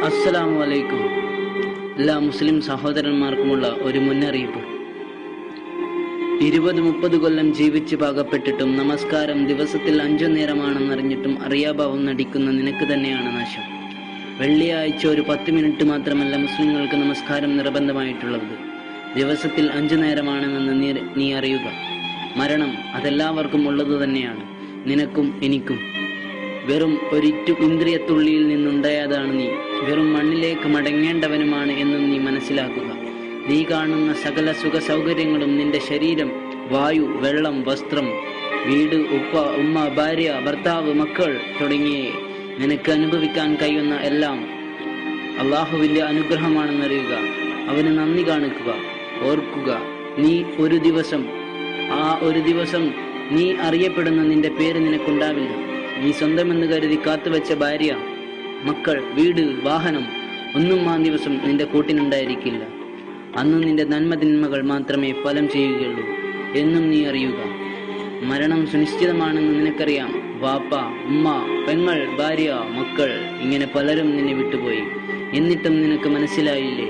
അസ്സലാമു അലൈക്കും. എല്ലാ മുസ്ലിം സഹോദരന്മാർക്കുമുള്ള ഒരു മുന്നറിയിപ്പ്. 20-30 കൊല്ലം ജീവിച്ച് പാകപ്പെട്ടിട്ടും നമസ്കാരം ദിവസത്തിൽ 5 നേരമാണെന്നറിഞ്ഞിട്ടും അറിയാഭാവം നടിക്കുന്ന നിനക്ക് തന്നെയാണ് നാശം. വെള്ളിയാഴ്ച ഒരു 10 മിനിറ്റ് മാത്രമല്ല മുസ്ലിങ്ങൾക്ക് നമസ്കാരം നിർബന്ധമായിട്ടുള്ളത്. ദിവസത്തിൽ 5 നേരമാണെന്ന് നീ അറിയുക. മരണം അതെല്ലാവർക്കും ഉള്ളത് തന്നെയാണ്, നിനക്കും എനിക്കും. വെറും ഒരിറ്റു ഇന്ദ്രിയത്തുള്ളിയിൽ നിന്നുണ്ടായതാണ് നീ. വെറും മണ്ണിലേക്ക് മടങ്ങേണ്ടവനുമാണ് എന്നും നീ മനസ്സിലാക്കുക. നീ കാണുന്ന സകല സുഖ സൗകര്യങ്ങളും നിന്റെ ശരീരം, വായു, വെള്ളം, വസ്ത്രം, വീട്, ഉപ്പ, ഉമ്മ, ഭാര്യ, ഭർത്താവ്, മക്കൾ തുടങ്ങിയ നിനക്ക് അനുഭവിക്കാൻ കഴിയുന്ന എല്ലാം അള്ളാഹുവിന്റെ അനുഗ്രഹമാണെന്നറിയുക. അവന് നന്ദി കാണിക്കുക. ഓർക്കുക, നീ ഒരു ദിവസം നീ അറിയപ്പെടുന്ന നിന്റെ പേര് നിനക്കുണ്ടാവില്ല. നീ സ്വന്തമെന്ന് കരുതി കാത്തുവെച്ച ഭാര്യ, മക്കൾ, വീട്, വാഹനം ഒന്നും ആ ദിവസം നിന്റെ കൂട്ടിനുണ്ടായിരിക്കില്ല. അന്ന് നിന്റെ നന്മതിന്മകൾ മാത്രമേ ഫലം ചെയ്യുകയുള്ളൂ എന്നും നീ അറിയുക. മരണം സുനിശ്ചിതമാണെന്ന് നിനക്കറിയാം. വാപ്പ, ഉമ്മ, പെങ്ങൾ, ഭാര്യ, മക്കൾ ഇങ്ങനെ പലരും നിന്നെ വിട്ടുപോയി. എന്നിട്ടും നിനക്ക് മനസ്സിലായില്ലേ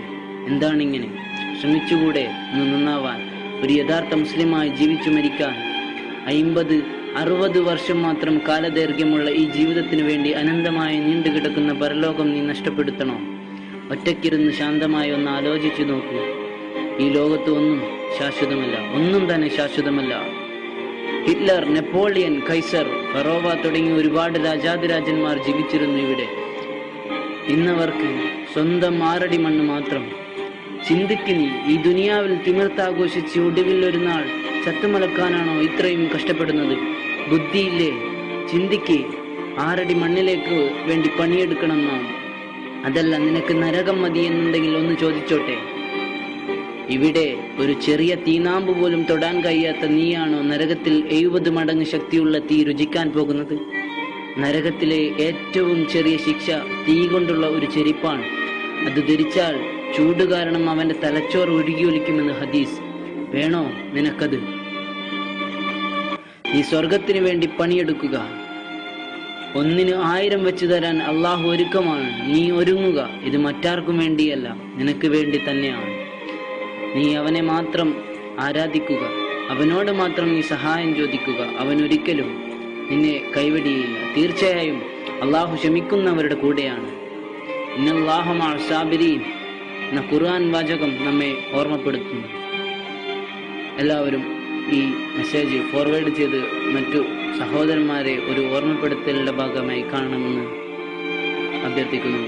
എന്താണിങ്ങനെ? ശ്രമിച്ചുകൂടെ ഒന്ന് നന്നാവാൻ? ഒരു യഥാർത്ഥ മുസ്ലിമായി ജീവിച്ചു മരിക്കാൻ? 50-60 വർഷം മാത്രം കാലദൈർഘ്യമുള്ള ഈ ജീവിതത്തിനു വേണ്ടി അനന്തമായി നീണ്ടുകിടക്കുന്ന പരലോകം നീ നഷ്ടപ്പെടുത്തണോ? ഒറ്റയ്ക്കിരുന്ന് ശാന്തമായി ഒന്ന് ആലോചിച്ചു നോക്കൂ. ഈ ലോകത്ത് ഒന്നും ശാശ്വതമല്ല, ഒന്നും തന്നെ ശാശ്വതമല്ല. ഹിറ്റ്ലർ, നെപ്പോളിയൻ, കൈസർ, ഫറോവ തുടങ്ങിയ ഒരുപാട് രാജാതിരാജന്മാർ ജീവിച്ചിരുന്നു ഇവിടെ. ഇന്നവർക്ക് സ്വന്തം 6 അടി മണ്ണ് മാത്രം. ചിന്തിക്ക് നീ. ഈ ദുനിയാവിൽ തിമിർത്താഘോഷിച്ച് ഒടുവിൽ ഒരു നാൾ ചത്തുമലക്കാനാണോ ഇത്രയും കഷ്ടപ്പെടുന്നത്? ബുദ്ധിയില്ലേ? ചിന്തിക്ക്. 6 അടി മണ്ണിലേക്ക് വേണ്ടി പണിയെടുക്കണം നാം. അതല്ല, നിനക്ക് നരകം മതി എന്നുണ്ടെങ്കിൽ ഒന്ന് ചോദിച്ചോട്ടെ. ഇവിടെ ഒരു ചെറിയ തീനാമ്പ് പോലും തൊടാൻ കഴിയാത്ത നീയാണോ നരകത്തിൽ 70 മടങ്ങ് ശക്തിയുള്ള തീ രുചിക്കാൻ പോകുന്നത്? നരകത്തിലെ ഏറ്റവും ചെറിയ ശിക്ഷ തീ കൊണ്ടുള്ള ഒരു ചെരിപ്പാണ്. അത് ധരിച്ചാൽ ചൂട് കാരണം അവന്റെ തലച്ചോറ് ഒഴുകിയൊലിക്കുമെന്ന് ഹദീസ്. വേണോ നിനക്കത്? നീ സ്വർഗത്തിനു വേണ്ടി പണിയെടുക്കുക. 1-ന് 1000 വെച്ച് തരാൻ അള്ളാഹു ഒരുക്കമാണ്. നീ ഒരുങ്ങുക. ഇത് മറ്റാർക്കും വേണ്ടിയല്ല, നിനക്ക് വേണ്ടി തന്നെയാണ്. നീ അവനെ മാത്രം ആരാധിക്കുക. അവനോട് മാത്രം നീ സഹായം ചോദിക്കുക. അവൻ ഒരിക്കലും നിന്നെ കൈവെടിയില്ല. തീർച്ചയായും അള്ളാഹു ക്ഷമിക്കുന്നവരുടെ കൂടെയാണ്. ഇന്നല്ലാഹ മഅസ് സാബിരീൻ എന്ന ഖുർആൻ വാചകം നമ്മെ ഓർമ്മപ്പെടുത്തുന്നു. എല്ലാവരും ഈ മെസ്സേജ് ഫോർവേഡ് ചെയ്ത് മറ്റു സഹോദരന്മാരെ ഒരു ഓർമ്മപ്പെടുത്തലിന്റെ ഭാഗമായി കാണണമെന്ന് അഭ്യർത്ഥിക്കുന്നു.